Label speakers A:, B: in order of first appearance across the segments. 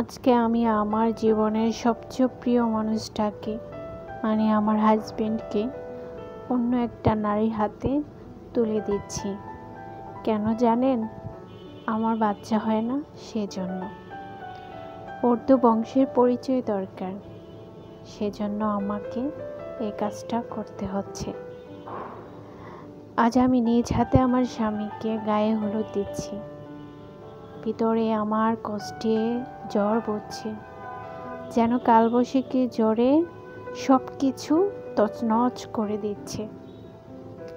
A: আজকে আমি আমার জীবনের সবচেয়ে প্রিয় মানুষটাকে মানে আমার হাজবেন্ডকে অন্য একটা নারীর হাতে তুলে দিচ্ছি। কেন জানেন? আমার বাচ্চা হয় না সেজন্য। ওর তো বংশের পরিচয় দরকার, সেজন্য আমাকে এই কাজটা করতে হচ্ছে। আজ আমি নিজ হাতে আমার স্বামীকে গায়ে হলুদ দিচ্ছি। ভিতরে আমার কষ্টে জ্বর বইছে, যেন কালবৈশাখী জ্বরে সব কিছু তছনছ করে দিচ্ছে।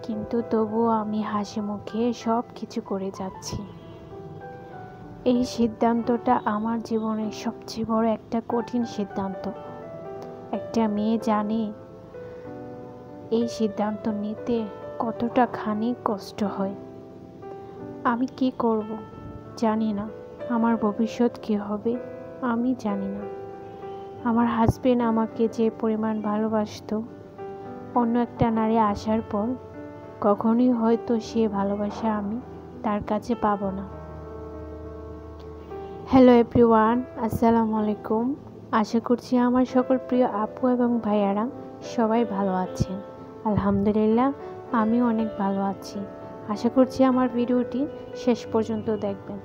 A: কিন্তু তবুও আমি হাসি মুখে সব কিছু করে যাচ্ছি। এই সিদ্ধান্তটা আমার জীবনের সবচেয়ে বড় একটা কঠিন সিদ্ধান্ত। একটা মেয়ে জানে এই সিদ্ধান্ত নিতে কতটা খানি কষ্ট হয়। আমি কি করব জানি না, আমার ভবিষ্যৎ কী হবে আমি জানি না। আমার হাজবেন্ড আমাকে যে পরিমাণ ভালোবাসতো, অন্য একটা নারী আসার পর কখনোই হয়তো সে ভালোবাসা আমি তার কাছে পাবো না। হ্যালো এভরিওয়ান, আসসালামু আলাইকুম। আশা করছি আমার সকল প্রিয় আপু এবং ভাইয়ারা সবাই ভালো আছেন। আলহামদুলিল্লাহ, আমিও অনেক ভালো আছি। আশা করছি আমার ভিডিওটি শেষ পর্যন্ত দেখবেন।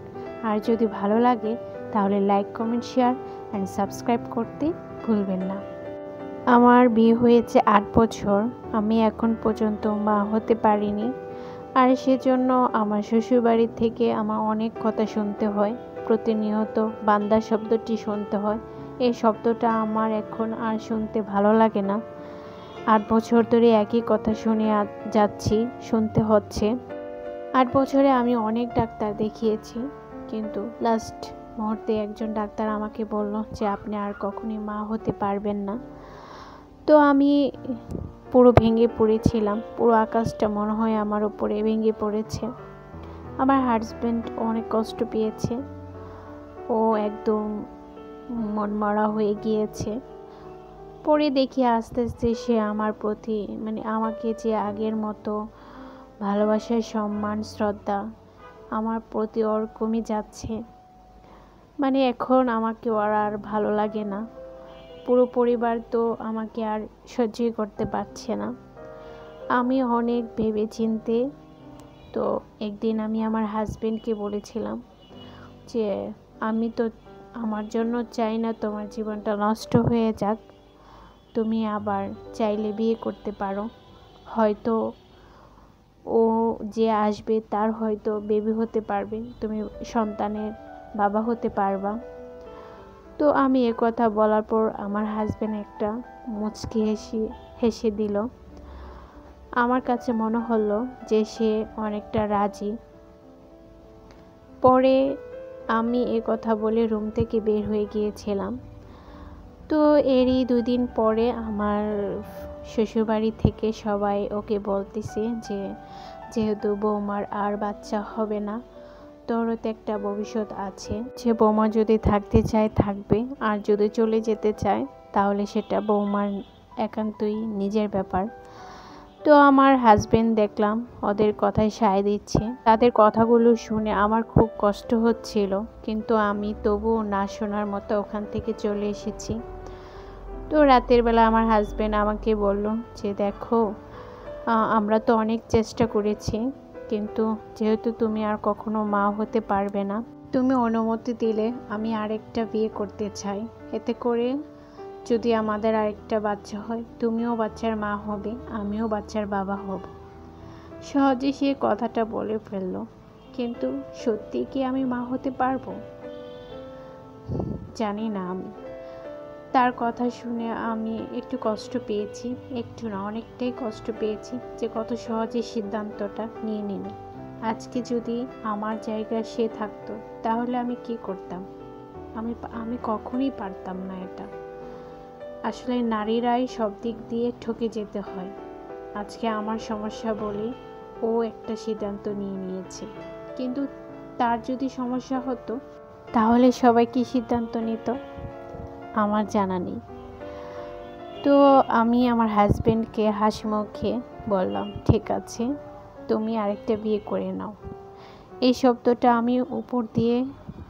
A: আর যদি ভালো লাগে তাহলে like, comment, share and subscribe করতে ভুলবেন না। আমার বিয়ে হয়েছে 8 বছর, আমি এখন পর্যন্ত মা হতে পারিনি। আর সেজন্য আমার শ্বশুরবাড়ি থেকে আমার অনেক কথা শুনতে হয়। প্রতিনিয়ত বান্দা শব্দটি শুনতে হয়। এই শব্দটা আমার এখন আর শুনতে ভালো লাগে না। 8 বছর ধরে একই কথা শুনে যাচ্ছি, শুনতে হচ্ছে। 8 বছরে আমি অনেক ডাক্তার দেখিয়েছি, কিন্তু লাস্ট মুহূর্তে একজন ডাক্তার আমাকে বলল যে আপনি আর কখনোই মা হতে পারবেন না। তো আমি পুরো ভেঙে পড়েছিলাম। পুরো আকাশটা মনে হয় আমার উপরে ভেঙে পড়েছে। আমার হাজবেন্ড অনেক কষ্ট পেয়েছে, ও একদম মনমরা হয়ে গিয়েছে। পরে দেখি আস্তে আস্তে সে আমার প্রতি আমাকে যে আগের মতো ভালোবাসা, সম্মান, শ্রদ্ধা আমার প্রতি ওর কমে যাচ্ছে। এখন আমাকে ওর আর ভালো লাগে না। পুরো পরিবার তো আমাকে আর সহ্যই করতে পারছে না। আমি অনেক ভেবে চিন্তে তো একদিন আমি আমার হাজবেন্ডকে বলেছিলাম যে আমি তো আমার জন্য চাই না তোমার জীবনটা নষ্ট হয়ে যাক। তুমি আবার চাইলে বিয়ে করতে পারো, হয়তো ও যে আসবে তার হয়তো বেবি হতে পারবে, তুমি সন্তানের বাবা হতে পারবা। তো আমি কথা বলার পর আমার হাজবেন্ড একটা মুচকি হেসে দিল। আমার কাছে মনে হলো যে সে অনেকটা রাজি। পরে আমি কথা বলে রুম থেকে বের হয়ে গিয়েছিলাম। তো এরই 2 দিন পরে আমার শ্বশুরবাড়ি থেকে সবাই ওকে বলতেছে যে যেহেতু বৌমার আর বাচ্চা হবে না, তোরও তো একটা ভবিষ্যৎ আছে, যে বৌমা যদি থাকতে চায় থাকবে, আর যদি চলে যেতে চায় তাহলে সেটা বৌমার একান্তই নিজের ব্যাপার। তো আমার হাজবেন্ড দেখলাম ওদের কথায় সায় দিচ্ছে। তাদের কথাগুলো শুনে আমার খুব কষ্ট হচ্ছিল, কিন্তু আমি তবুও না শোনার মতো ওখান থেকে চলে এসেছি। তো রাতের বেলা আমার হাজবেন্ড আমাকে বলল যে দেখো, আমরা তো অনেক চেষ্টা করেছি, কিন্তু যেহেতু তুমি আর কখনো মা হতে পারবে না, তুমি অনুমতি দিলে আমি আরেকটা বিয়ে করতে চাই। এতে করে যদি আমাদের আরেকটা বাচ্চা হয়, তুমিও বাচ্চার মা হবে, আমিও বাচ্চার বাবা হব। সহজে সে কথাটা বলে ফেলল, কিন্তু সত্যি কি আমি মা হতে পারবো জানি না। আমি তার কথা শুনে আমি একটু কষ্ট পেয়েছি, একটু না অনেকটাই কষ্ট পেয়েছি যে কত সহজে সিদ্ধান্তটা নিয়ে নিল। আজকে যদি আমার জায়গায় সে থাকতো তাহলে আমি কি করতাম? আমি কখনোই পারতাম না এটা। আসলে নারীরাই সব দিক দিয়ে ঠকে যেতে হয়। আজকে আমার সমস্যা বলে ও একটা সিদ্ধান্ত নিয়েছে, কিন্তু তার যদি সমস্যা হতো তাহলে সবাই কি সিদ্ধান্ত নিত আমার জানা নেই। তো আমি আমার হাজবেন্ডকে হাসি মুখে বললাম, ঠিক আছে, তুমি আরেকটা বিয়ে করে নাও। এই শব্দটা আমি উপর দিয়ে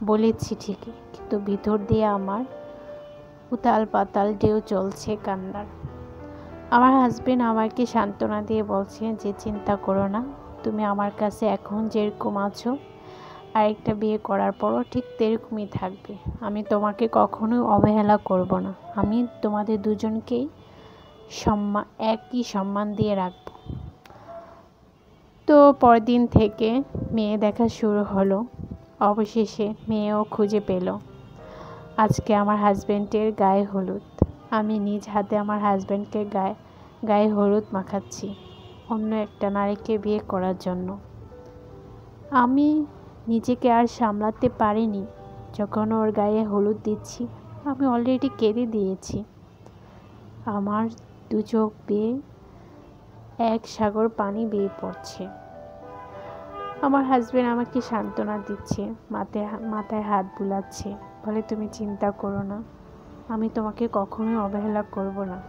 A: বলেছি ঠিকই, কিন্তু ভিতর দিয়ে আমার উতাল পাতাল ঢেউ চলছে কান্নার। আমার হাজবেন্ড আমাকে সান্ত্বনা দিয়ে বলছে যে চিন্তা করো না, তুমি আমার কাছে এখন যেরকম আছো আরেকটা বিয়ে করার পরও ঠিক তেরকমই থাকবে। আমি তোমাকে কখনোই অবহেলা করব না। আমি তোমাদের দুজনকেই একই সম্মান দিয়ে রাখব। তো পরদিন থেকে মেয়ে দেখা শুরু হলো। অবশেষে মেয়েও খুঁজে পেল। আজকে আমার হাজবেন্ডের গায়ে হলুদ। আমি নিজ হাতে আমার হাজবেন্ডকে গায়ে হলুদ মাখাচ্ছি অন্য একটা নারীকে বিয়ে করার জন্য। আমি নিজেকে আর সামলাতে পারিনি। যখন ওর গায়ে হলুদ দিচ্ছি আমি অলরেডি কেঁদে দিয়েছি। আমার দু চোখ বেয়ে এক সাগর পানি বেয়ে পড়ছে। আমার হাজবেন্ড আমাকে সান্ত্বনা দিচ্ছে, মাথায় হাত বুলাচ্ছে, বলে তুমি চিন্তা করো না, আমি তোমাকে কখনোই অবহেলা করব না।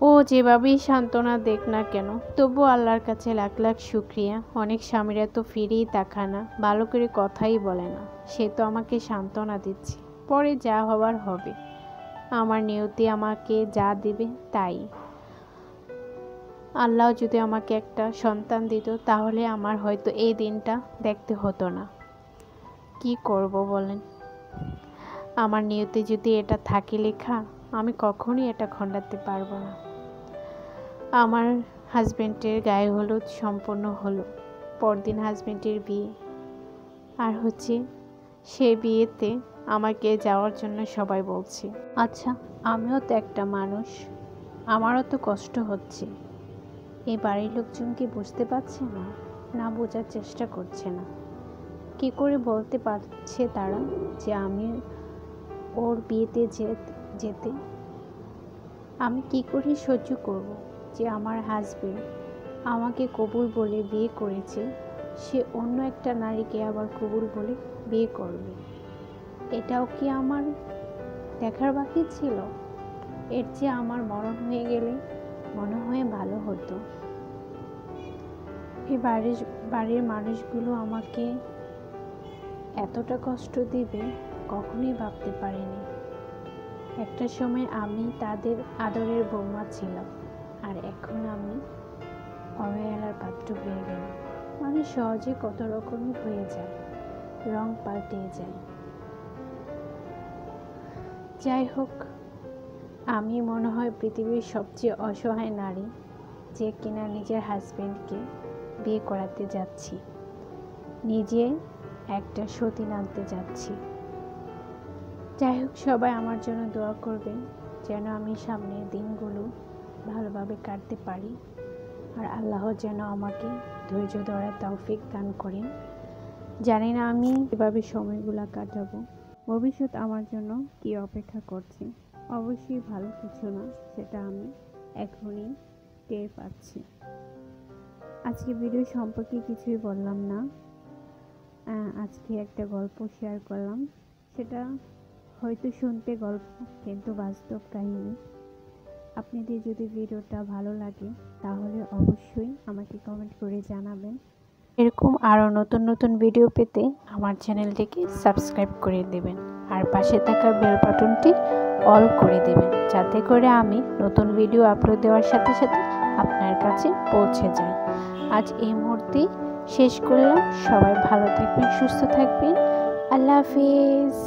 A: ও যেভাবেই সান্ত্বনা দেখ না কেন, তবু আল্লাহর কাছে লাখ লাখ শুক্রিয়া। অনেক স্বামীরা তো ফিরেই তাকায় না, ভালো করে কথাই বলে না। সে তো আমাকে সান্ত্বনা দিচ্ছে, পরে যা হবার হবে। আমার নিয়তি আমাকে যা দিবে তাই। আল্লাহ যদি আমাকে একটা সন্তান দিত তাহলে আমার হয়তো এই দিনটা দেখতে হতো না। কি করব বলেন? আমার নিয়তে যদি এটা থাকে লেখা, আমি কখনোই এটা খণ্ডাতে পারবো না। আমার হাজবেন্ডের গায়ে হলুদ সম্পন্ন হলো। পরদিন হাজবেন্ডের বিয়ে। আর সে বিয়েতে আমাকে যাওয়ার জন্য সবাই বলছে। আচ্ছা, আমিও তো একটা মানুষ, আমারও তো কষ্ট হচ্ছে। এই বাড়ির লোকজন কি বুঝতে পারছে না, না বোঝার চেষ্টা করছে না? কি করে বলতে পারছে তারা যে আমি ওর বিয়েতে যেতে আমি কি করে সহ্য করব যে আমার হাজবেন্ড আমাকে কবুল বলে বিয়ে করেছে, সে অন্য একটা নারীকে আবার কবুল বলে বিয়ে করবে? এটাও কি আমার দেখার বাকি ছিল? এর চেয়ে আমার মরণ হয়ে গেলে মনে হয় ভালো হতো। এই বাড়ির মানুষগুলো আমাকে এতটা কষ্ট দিবে কখনোই ভাবতে পারিনি। একটা সময় আমি তাদের আদরের বৌমা ছিলাম, আর এখন আমি অবহেলার পাত্র হয়ে গেলাম। মানুষ সহজে কত রকমই হয়ে যায়, রং পাল্টে যায়। যাই হোক, আমি মনে হয় পৃথিবীর সবচেয়ে অসহায় নারী, যে কিনা নিজের হাজবেন্ডকে বিয়ে করাতে যাচ্ছি, নিজে একটা সতীন আনতে যাচ্ছি। যাই হোক, সবাই আমার জন্য দোয়া করবেন যেন আমি সামনের দিনগুলো ভালোভাবে কাটতে পারি, আর আল্লাহ যেন আমাকে ধৈর্য ধরার তৌফিক দান করেন। জানি না আমি এভাবে সময়গুলো কাটাবো, ভবিষ্যৎ আমার জন্য কি অপেক্ষা করছে। অবশ্যই ভালো কিছু না, সেটা আমি এখনই টের পাচ্ছি। আজকে ভিডিও সম্পর্কে কিছুই বললাম না, আজকে একটা গল্প শেয়ার করলাম। সেটা হয়তো শুনতে গল্প, কিন্তু বাস্তব কাহিনী। আপনাদের যদি ভিডিওটা ভালো লাগে তাহলে অবশ্যই আমাকে কমেন্ট করে জানাবেন। এরকম আরও নতুন নতুন ভিডিও পেতে আমার চ্যানেলটিকে সাবস্ক্রাইব করে দেবেন, আর পাশে থাকা বেল বাটনটি অল করে দেবেন, যাতে করে আমি নতুন ভিডিও আপলোড দেওয়ার সাথে সাথে আপনার কাছে পৌঁছে যায়। আজ এই মুহূর্তেই শেষ করলাম। সবাই ভালো থাকবেন, সুস্থ থাকবেন। আল্লাহ হাফিজ।